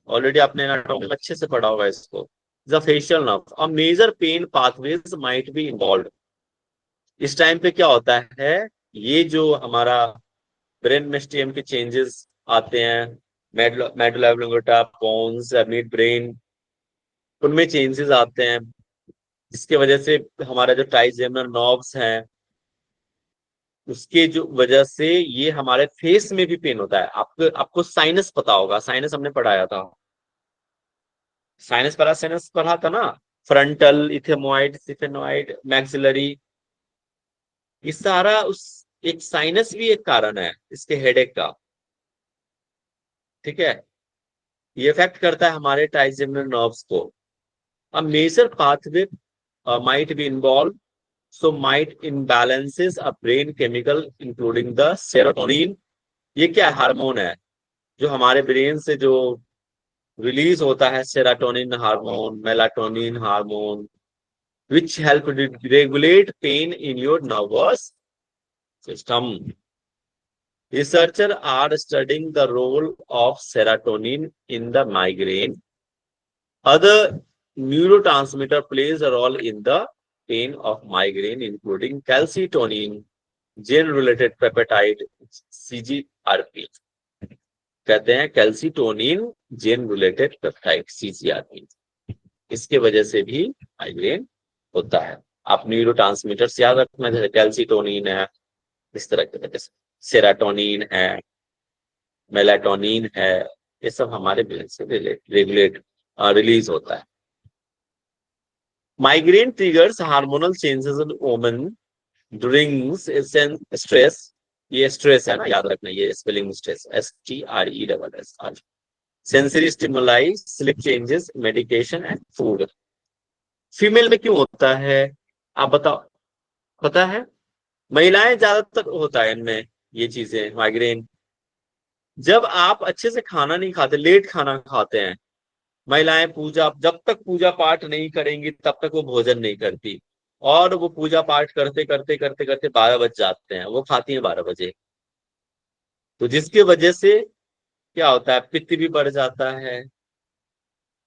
already आपने एनाटॉमी में अच्छे से पढ़ा होगा इसको। The facial nerve, a major pain pathways might be involve. इस टाइम पे क्या होता है, ये जो हमारा ब्रेन में स्टेम के चेंजेस आते हैं, medulla oblongata, pons, mid brain, उनमें चेंजेस आते हैं, जिसके वजह से हमारा जो ट्राइजेमिनल नर्व्स हैं, उसके जो वजह से ये हमारे फेस में भी पेन होता है। आपको आपको साइनस पता होगा, साइनस हमने पढ़ाया था, साइनस पैरासाइनस पढ़ा था ना, फ्रंटल, इथेमोइड, सिफेनोइड, मैक्सिलरी, ये सारा उस, एक साइनस भी एक कारण है इसके हेडेक का। ठीक है, ये इफेक्ट करता है हमारे ट्राइजेमिनल नर्व्स को। A major pathway might be involved, so might imbalances a brain chemical including the serotonin। ये क्या हार्मोन है जो हमारे ब्रेन से जो रिलीज होता है, serotonin hormone, melatonin hormone, which help regulate pain in your nervous system। Researchers are studying the role of serotonin in the migraine. Other neurotransmitter plays a role in the pain of migraine, including calcitonin, gene-related peptide, CGRP. कहते हैं calcitonin जेन related peptide CGRP, इसके वजह से भी migraine होता है। आप neurotransmitters याद रखना, जैसे कैल्सिटोनिन है, इस तरह के वजह से सेराटोनिन है, मेलाटोनिन है, ये सब हमारे ब्रेन से रेगुलेट रिलीज होता है। Migraine triggers hormonal changes in women during stress. ये स्ट्रेस है ना, याद रखना, ये spelling stress STRESS। Sensory stimuli, sleep changes, medication and food. Female में क्यों होता है आप बताओ, पता है? महिलाएं ज्यादातर होता है इनमें ये चीजें, माइग्रेन। जब आप अच्छे से खाना नहीं खाते, लेट खाना खाते हैं, महिलाएं पूजा, जब तक पूजा पाठ नहीं करेंगी तब तक वो भोजन नहीं करती, और वो पूजा पाठ करते करते करते करते 12 बज जाते हैं, वो खाती हैं 12 बजे। तो जिसकी वजह से क्या होता है, पित्त भी बढ़ जाता है,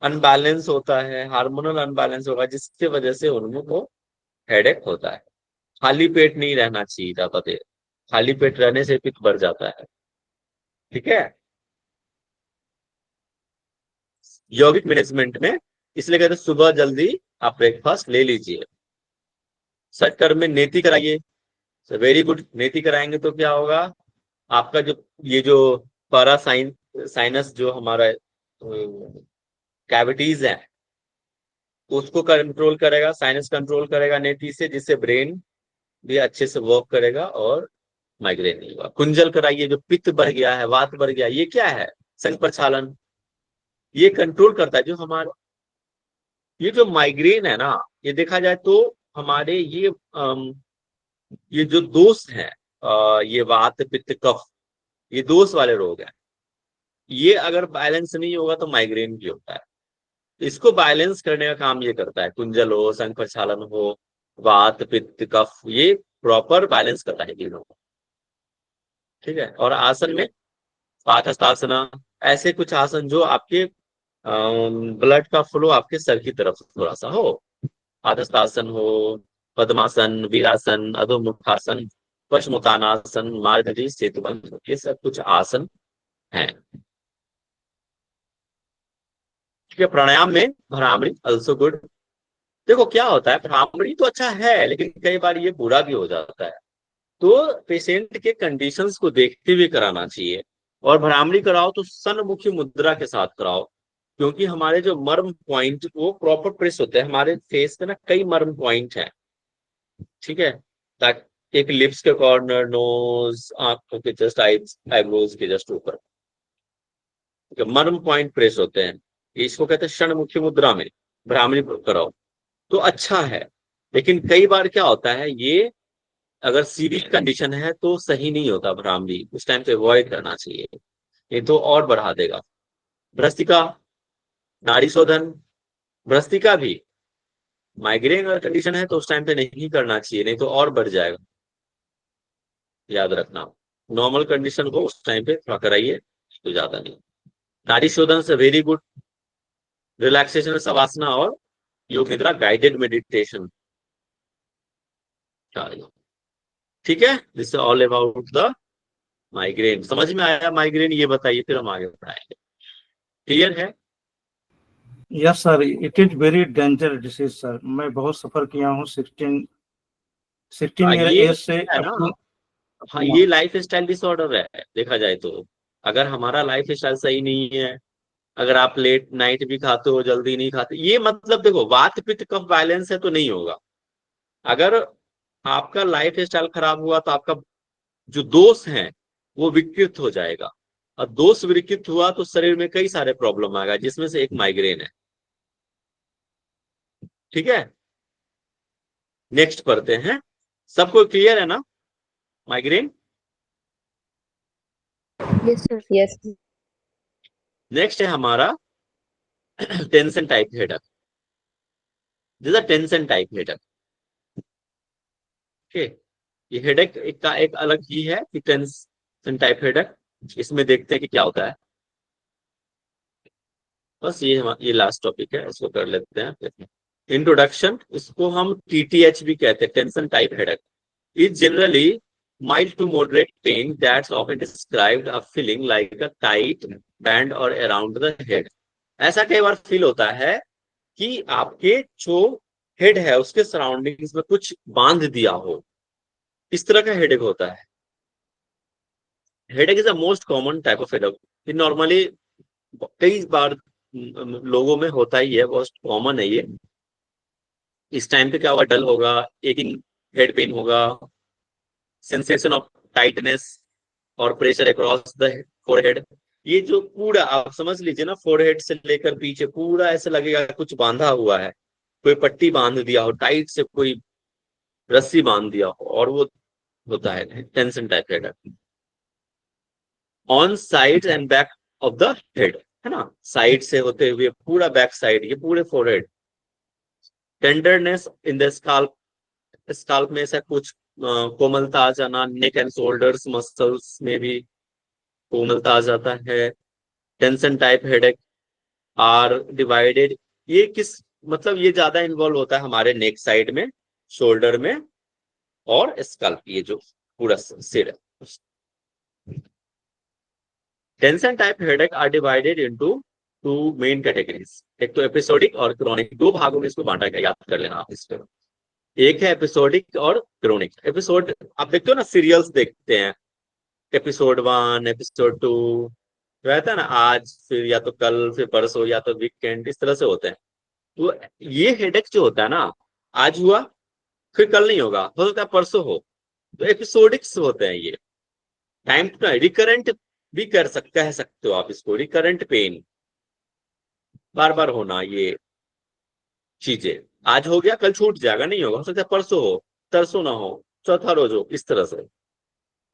अनबैलेंस होता है, हार्मोनल अनबैलेंस होगा, जिसकी वजह से उनको हेडेक होता है। खाली पेट नहीं रहना चाहिए ज्यादा देर, खाली पेट रहने से पित्त बढ़ जाता है। ठीक है, यौगिक मैनेजमेंट में इसलिए कहते हैं सुबह जल्दी आप ब्रेकफास्ट ले लीजिए। सटकर में नेति कराइए, वेरी गुड। नेति कराएंगे तो क्या होगा, आपका जो ये जो साइनस जो हमारा कैविटीज है उसको कंट्रोल करेगा, साइनस कंट्रोल करेगा नेति से, जिससे ब्रेन भी अच्छे से वर्क करेगा और माइग्रेन नहीं होगा। कुंजल कराइए, जो पित्त बढ़ गया है, वात बढ़ गया, ये क्या है, संघ प्रक्षालन, ये कंट्रोल करता है। जो हमारा ये जो माइग्रेन है ना, ये देखा जाए तो हमारे ये जो दोष है, ये वात पित्त कफ, ये दोष वाले रोग हैं, ये अगर बैलेंस नहीं होगा तो माइग्रेन भी होता है। इसको बैलेंस करने का काम ये करता है, कुंजल हो, संघ प्रक्षालन हो, वात पित्त कफ, ये प्रॉपर बैलेंस करता है तीनों को। ठीक है, और आसन में पादहस्तासना, ऐसे कुछ आसन जो आपके ब्लड का फ्लो आपके सर की तरफ थोड़ा सा हो, पादहस्तासन हो, पद्मासन, वीरासन, अधोमुखासन, पश्चिमोत्तानासन, मार्गरी सेतुबंध, ये सब कुछ आसन हैं। ठीक है, प्राणायाम में भ्रामरी अल्सो गुड। देखो क्या होता है, भ्रामरी तो अच्छा है, लेकिन कई बार ये बुरा भी हो जाता है, तो पेशेंट के कंडीशंस को देखते हुए कराना चाहिए। और भ्रामरी कराओ तो सन्मुखी मुद्रा के साथ कराओ, क्योंकि हमारे जो मर्म पॉइंट वो प्रॉपर प्रेस होते हैं। हमारे फेस पे ना कई मर्म पॉइंट हैं, ठीक है, ताकि एक लिप्स के कॉर्नर, नोज, आंखों के जस्ट आईब्रोज के जस्ट ऊपर मर्म पॉइंट प्रेस होते हैं। इसको कहते हैं षणमुखी मुद्रा में भ्रामरी कराओ तो अच्छा है। लेकिन कई बार क्या होता है, ये अगर सीरियस कंडीशन है तो सही नहीं होता भ्रामरी, उस टाइम पे अवॉइड करना चाहिए, ये तो और बढ़ा देगा। भ्रस्तिका, नाड़ी शोधन, भ्रस्तिका भी माइग्रेन अगर कंडीशन है तो उस टाइम पे नहीं करना चाहिए, नहीं तो और बढ़ जाएगा, याद रखना। नॉर्मल कंडीशन को उस टाइम पे थोड़ा कराइए, तो ज्यादा नहीं। नाड़ी शोधन से वेरी गुड, रिलैक्सेशन, शवासना और योग निद्रा, गाइडेड मेडिटेशन। ठीक है, this is all about the migraine. समझ में आया माइग्रेन, ये बताइए, फिर हम आगे बढ़ाएंगे। क्लियर है? Yes sir, it is very danger disease sir. मैं बहुत सफर किया हूँ 16 ये एज से है ना, हाँ, ये लाइफ स्टाइल डिसऑर्डर है। देखा जाए तो अगर हमारा लाइफ स्टाइल सही नहीं है, अगर आप लेट नाइट भी खाते हो, जल्दी नहीं खाते, ये मतलब देखो वात पित्त कफ बैलेंस है तो नहीं होगा। अगर आपका लाइफ स्टाइल खराब हुआ तो आपका जो दोष है वो विकृत हो जाएगा, और दोष विकृत हुआ तो शरीर में कई सारे प्रॉब्लम आएगा, जिसमें से एक माइग्रेन है। ठीक है, नेक्स्ट पढ़ते हैं। सबको क्लियर है ना migraine? Yes sir. Yes. Next है हमारा tension type headache. This tension type headache. Okay, ये हेडेक का एक अलग ही है कि टाइप हेडेक, इसमें देखते हैं कि क्या होता है। बस ये लास्ट टॉपिक है, इसको कर लेते हैं। इंट्रोडक्शन, इसको हम TTH भी कहते हैं, tension type headache. Is generally mild to moderate pain that's often described a feeling like a tight band or around the head। ऐसा कई बार फील होता है कि आपके जो हेड है उसके सराउंडिंग्स में कुछ बांध दिया हो, इस तरह का हेडेक होता है। Headache is the most common type of headache. ये नॉर्मली कई बार लोगों में होता ही है, बहुत कॉमन है ये। इस टाइम पे क्या होगा, डल होगा, एक हेड पेन होगा, सेंसेशन ऑफ टाइटनेस और प्रेशर अक्रॉस द फोरहेड। ये जो पूरा आप समझ लीजिए ना, फोरहेड से लेकर पीछे पूरा ऐसे लगेगा कुछ बांधा हुआ है, कोई पट्टी बांध दिया हो, टाइट से कोई रस्सी बांध दिया हो, और वो होता है tension type headache. On side and back of the head, है ना, साइड से होते हुए पूरा बैक साइड, ये पूरे forehead. Tenderness in the scalp, scalp में ऐसा कुछ कोमलता आ जाना, नेक एंड शोल्डर्स मसल्स में भी कोमलता आ जाता है। Tension type headache are divided, ये किस मतलब ये ज्यादा इन्वॉल्व होता है हमारे नेक साइड में, शोल्डर में और स्कल्प, ये जो पूरा सिर है। Tension type headache are divided into two main categories, एक तो एपिसोडिक और क्रोनिक। दो भागों में इसको बांटा गया, याद कर लेना आप इस पर। एक है एपिसोडिक और क्रोनिक। एपिसोड आप देखते हो ना, सीरियल्स देखते हैं, एपिसोड 1 एपिसोड 2 रहता है ना, आज फिर या तो कल फिर परसों या तो वीकेंड, इस तरह से होते हैं। तो ये हेडेक जो होता है ना, आज हुआ फिर कल नहीं होगा, हो सकता है परसों हो, तो एपिसोडिक्स होते हैं ये। टाइम टू रिकरेंट भी कह सकते हो आप इसको, रिकरेंट पेन, बार बार होना, ये चीजें आज हो गया कल छूट जाएगा, नहीं होगा, हो सकता है परसों हो, तरसों ना हो, चौथा रोज हो, इस तरह से।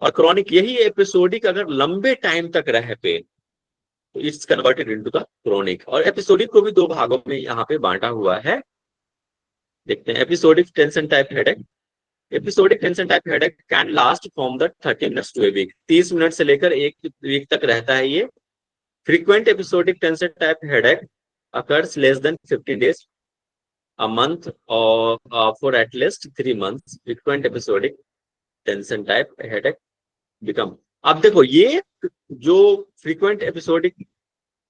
और क्रॉनिक यही एपिसोडिक, अगर लंबे टाइम तक रहे पेन तो it's converted into the chronic. और एपिसोडिक को भी दो भागों में यहाँ पे बांटा हुआ है, देखते हैं। Episodic tension type headache, episodic tension type headache can last from the 30 minutes to a week, 30 minute से लेकर एक वीक तक रहता है ये। Frequent episodic tension type headache occurs less than 50 days a month or for at least 3 months। frequent episodic tension type headache become, अब देखो ये जो frequent episodic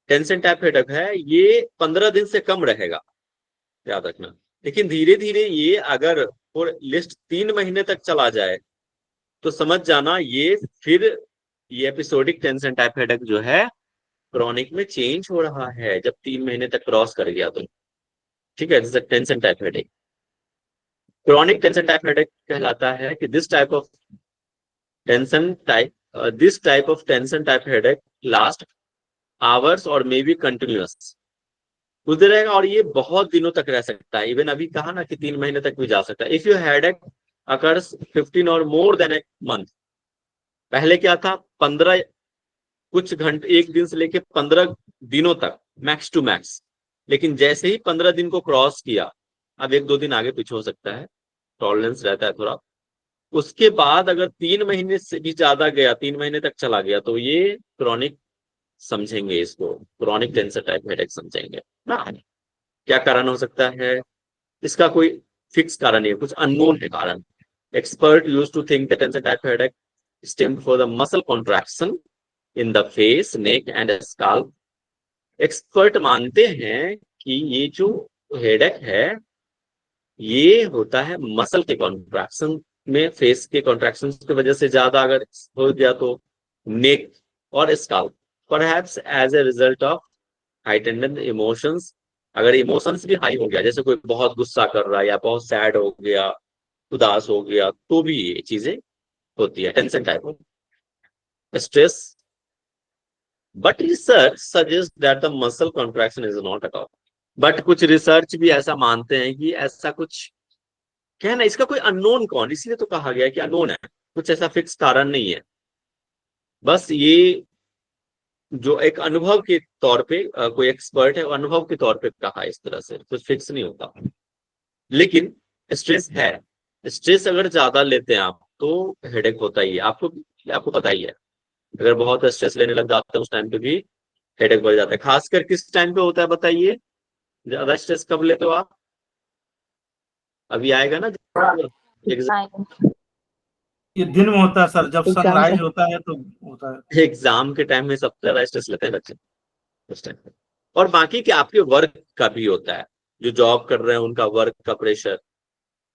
tension type headache है, ये 15 दिन से कम रहेगा, याद रखना। लेकिन धीरे धीरे ये अगर और लिस्ट 3 महीने तक चला जाए तो समझ जाना ये फिर ये एपिसोडिक टेंशन टाइप हेडेक जो है क्रॉनिक में चेंज हो रहा है, जब 3 महीने तक क्रॉस कर गया तो, ठीक है। This tension type headache. Chronic tension type headache कहलाता है कि this type of tension type headache last hours और मे बी कंटिन्यूअस, कुछ रहेगा और ये बहुत दिनों तक रह सकता है। इवन अभी कहा ना कि 3 महीने तक भी जा सकता है। इफ यू हेडेक अकर्स 15 और मोर देन ए मंथ, पहले क्या था 15 कुछ घंटे, एक दिन से लेके 15 दिनों तक मैक्स टू मैक्स, लेकिन जैसे ही 15 दिन को क्रॉस किया, अब 1-2 दिन आगे पीछे हो सकता है, टॉलरेंस रहता है थोड़ा। उसके बाद अगर 3 महीने से भी ज्यादा गया, 3 महीने तक चला गया, तो ये क्रॉनिक समझेंगे, इसको क्रॉनिक टेंशन टाइप हेडेक समझेंगे ना। क्या कारण हो सकता है इसका, कोई फिक्स कारण नहीं है, कुछ अननोन है कारण। Expert use to think the tension type headache stem for the muscle contraction in the face, neck and scalp. Expert मानते हैं कि ये जो हेडेक है ये होता है मसल के कॉन्ट्रैक्शन में, फेस के कॉन्ट्रैक्शन की वजह से ज्यादा अगर हो गया तो नेक और scalp, perhaps as a result of heightened emotions. अगर इमोशंस भी हाई हो गया, जैसे कोई बहुत गुस्सा कर रहा है या बहुत सैड हो गया, उदास हो गया, तो भी ये चीजें होती है tension type of stress. But research suggest that the muscle contraction is not at all. But कुछ रिसर्च भी ऐसा मानते हैं कि ऐसा कुछ क्या है ना, इसका कोई अननोन कौन, इसलिए तो कहा गया है कि अननोन है, कुछ ऐसा फिक्स कारण नहीं है। बस ये जो एक अनुभव के तौर पे कोई एक्सपर्ट है, अनुभव के तौर पे कहा इस तरह से, कुछ फिक्स नहीं होता। लेकिन स्ट्रेस है, स्ट्रेस अगर ज्यादा लेते हैं आप तो हेडेक होता ही है, आपको पता ही है। अगर बहुत स्ट्रेस लेने लग जाते हैं उस टाइम पे भी हेडेक बढ़ जाता है। खासकर किस टाइम पे होता है बताइए, ज्यादा स्ट्रेस कब लेते हो आप? अभी आएगा ना ये दिन में होता है सर, जब एग्जाम सनराइज का। होता है तो होता है। एग्जाम के टाइम में सबसे ज्यादा स्ट्रेस लेते हैं बच्चे उस टाइम पे। और बाकी क्या आपके वर्क का भी होता है, जो जॉब कर रहे हैं उनका वर्क का प्रेशर,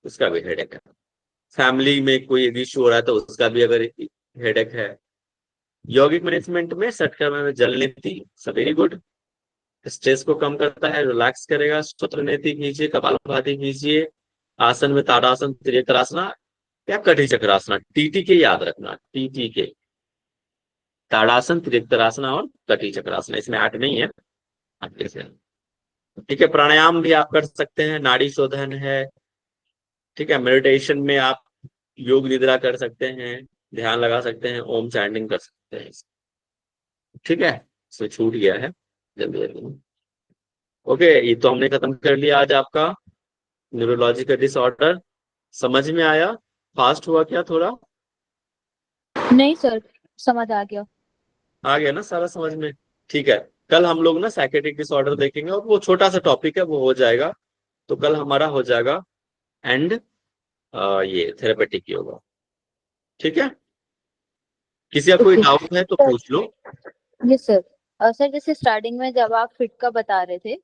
उसका भी हेडेक है। फैमिली में कोई इश्यू हो रहा है तो उसका भी अगर हेडेक है। यौगिक मैनेजमेंट में षटकर्म में जल नीति वेरी गुड, स्ट्रेस को कम करता है, रिलैक्स करेगा। सूत्र नीति कीजिए, कपालभाति कीजिए, आसन में ताड़ासन, त्रिनेत्रासना या कटी चक्रासना, टीटी के याद रखना, टीटी के ताड़ासन, त्रिनेत्रासना और कटी चक्रासना, इसमें 8 नहीं है, 8 से। ठीक है, प्राणायाम भी आप कर सकते हैं, नाड़ी शोधन है। ठीक है, मेडिटेशन में आप योग निद्रा कर सकते हैं, ध्यान लगा सकते हैं, ओम चैंटिंग कर सकते हैं। ठीक है, इसमें छूट गया है जल्दी जल्दी। ओके, ये तो हमने खत्म कर लिया आज आपका न्यूरोलॉजिकल डिसऑर्डर। समझ में आया? फास्ट हुआ क्या थोड़ा? नहीं सर, समझ आ गया। आ गया ना सारा समझ में? ठीक है, कल हम लोग ना साइकेट्रिक डिसऑर्डर देखेंगे और वो छोटा सा टॉपिक है, वो हो जाएगा। तो कल हमारा हो जाएगा एंड ये थेरेपेटिक योगा। ठीक है, किसी का कोई ओके डाउट है तो सर। पूछ लो। Yes sir. सर जैसे स्टार्टिंग में जब आप फिट का बता रहे थे